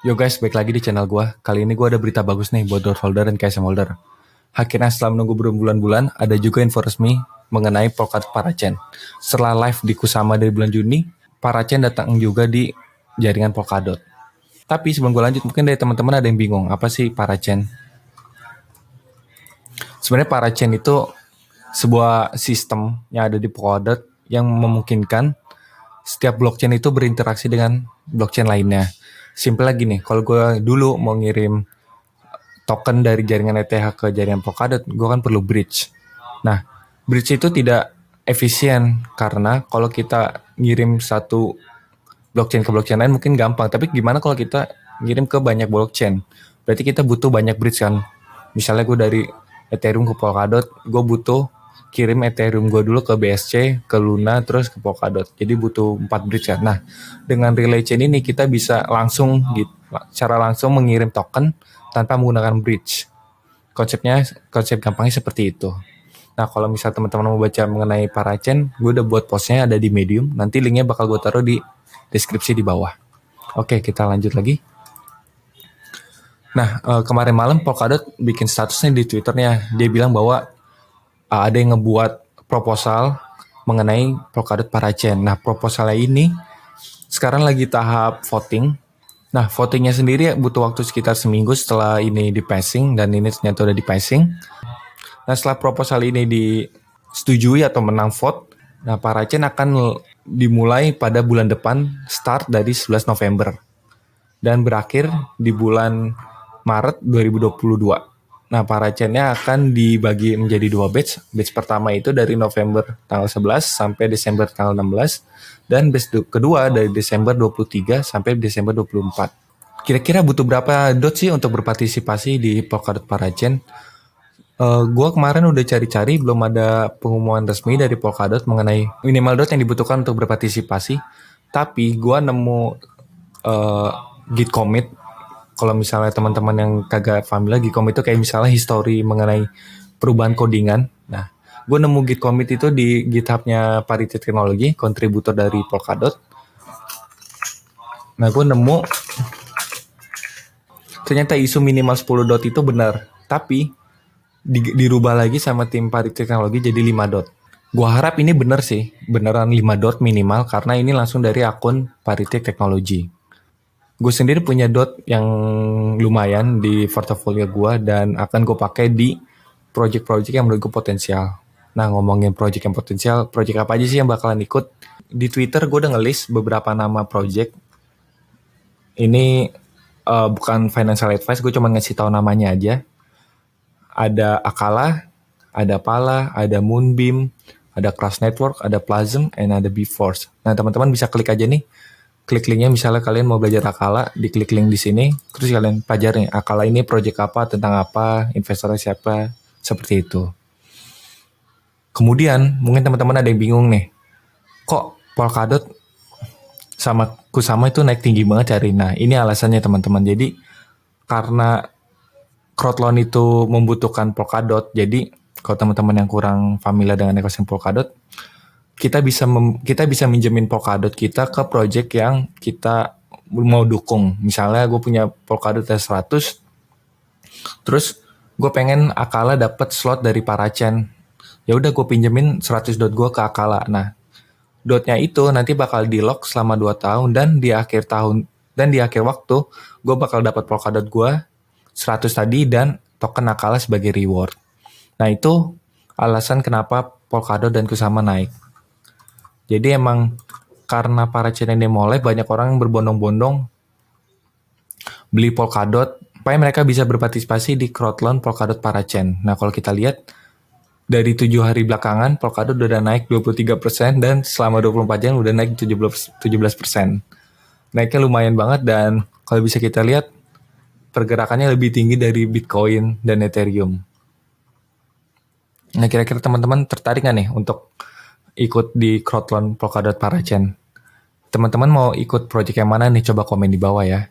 Yo guys, balik lagi di channel gue. Kali ini gue ada berita bagus nih buat Dot Holder dan KSM Holder. Akhirnya setelah menunggu berbulan-bulan, ada juga info resmi mengenai Polkadot Parachain. Setelah live di Kusama dari bulan Juni, Parachain datang juga di jaringan Polkadot. Tapi sebelum gue lanjut, mungkin dari teman-teman ada yang bingung, apa sih Parachain? Sebenarnya Parachain itu sebuah sistem yang ada di Polkadot yang memungkinkan setiap blockchain itu berinteraksi dengan blockchain lainnya. Simpel lagi nih, kalau gue dulu mau ngirim token dari jaringan ETH ke jaringan Polkadot, gue kan perlu bridge. Nah, bridge itu tidak efisien karena kalau kita ngirim satu blockchain ke blockchain lain mungkin gampang, tapi gimana kalau kita ngirim ke banyak blockchain? Berarti kita butuh banyak bridge kan. Misalnya gue dari Ethereum ke Polkadot, gue butuh kirim Ethereum gue dulu ke BSC, ke Luna, terus ke Polkadot. Jadi butuh 4 bridge kan. Nah, dengan relay chain ini kita bisa langsung gitu, secara langsung mengirim token tanpa menggunakan bridge. Konsep gampangnya seperti itu. Nah, kalau misal teman-teman mau baca mengenai Parachain, gue udah buat postnya ada di Medium. Nanti linknya bakal gue taruh di deskripsi di bawah. Oke, kita lanjut lagi. Nah, kemarin malam Polkadot bikin statusnya di Twitternya. Dia bilang bahwa ada yang ngebuat proposal mengenai Polkadot Parachain. Nah, proposalnya ini sekarang lagi tahap voting. Nah, votingnya sendiri butuh waktu sekitar seminggu setelah ini di-passing, dan ini ternyata udah di-passing. Nah, setelah proposal ini disetujui atau menang vote, nah Parachain akan dimulai pada bulan depan, start dari 11 November. Dan berakhir di bulan Maret 2022. Nah, Parachainnya akan dibagi menjadi 2 batch. Batch pertama itu dari November tanggal 11 sampai Desember tanggal 16. Dan batch kedua dari Desember 23 sampai Desember 24. Kira-kira butuh berapa dot sih untuk berpartisipasi di Polkadot Parachain? Gue kemarin udah cari-cari, belum ada pengumuman resmi dari Polkadot mengenai minimal dot yang dibutuhkan untuk berpartisipasi. Tapi gue nemu git commit. Kalau misalnya teman-teman yang kagak familiar, git commit itu kayak misalnya history mengenai perubahan codingan. Nah, gue nemu git commit itu di GitHub-nya Parity Technology, kontributor dari Polkadot. Nah, gue nemu ternyata isu minimal 10 dot itu benar, tapi dirubah lagi sama tim Parity Technology jadi 5 dot. Gua harap ini bener sih, beneran 5 dot minimal, karena ini langsung dari akun Parity Technology. Gue sendiri punya dot yang lumayan di portofolio gue dan akan gue pakai di project-project yang menurut gue potensial. Nah, ngomongin project yang potensial, project apa aja sih yang bakalan ikut? Di Twitter gue udah nge-list beberapa nama project. Ini bukan financial advice, gue cuma ngasih tahu namanya aja. Ada Akala, ada Pala, ada Moonbeam, ada Crash Network, ada Plasm, and ada B-Force. Nah, teman-teman bisa klik aja nih. Klik linknya, misalnya kalian mau belajar Akala, diklik link di sini, terus kalian pelajari Akala ini project apa, tentang apa, investornya siapa, seperti itu. Kemudian, mungkin teman-teman ada yang bingung nih, kok Polkadot sama Kusama itu naik tinggi banget cari. Nah, ini alasannya teman-teman. Jadi, karena crowdloan itu membutuhkan Polkadot, jadi kalau teman-teman yang kurang familiar dengan ekosistem Polkadot, kita bisa minjemin Polkadot kita ke project yang kita mau dukung. Misalnya gue punya Polkadot S100, terus gue pengen Akala dapat slot dari Parachain. Ya udah gue pinjemin 100 dot gue ke Akala. Nah, dotnya itu nanti bakal di lock selama 2 tahun, dan di akhir waktu gue bakal dapat Polkadot gue 100 tadi dan token Akala sebagai reward. Nah, itu alasan kenapa Polkadot dan Kusama naik. Jadi emang karena Parachain ini mulai, banyak orang yang berbondong-bondong beli Polkadot supaya mereka bisa berpartisipasi di crowdloan Polkadot Parachain. Nah, kalau kita lihat dari 7 hari belakangan Polkadot udah naik 23% dan selama 24 jam udah naik 17%. Naiknya lumayan banget, dan kalau bisa kita lihat pergerakannya lebih tinggi dari Bitcoin dan Ethereum. Nah, kira-kira teman-teman tertarik nggak nih untuk ikut di crowdloan Polkadot Parachain? Teman-teman mau ikut project yang mana nih? Coba komen di bawah ya.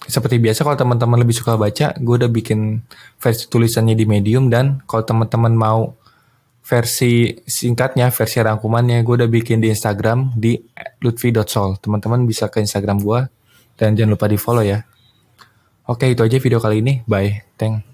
Seperti biasa, kalau teman-teman lebih suka baca, gue udah bikin versi tulisannya di Medium, dan kalau teman-teman mau versi singkatnya, versi rangkumannya, gue udah bikin di Instagram di @lutfi.sol. Teman-teman bisa ke Instagram gue, dan jangan lupa di follow ya. Oke, itu aja video kali ini. Bye. Thank.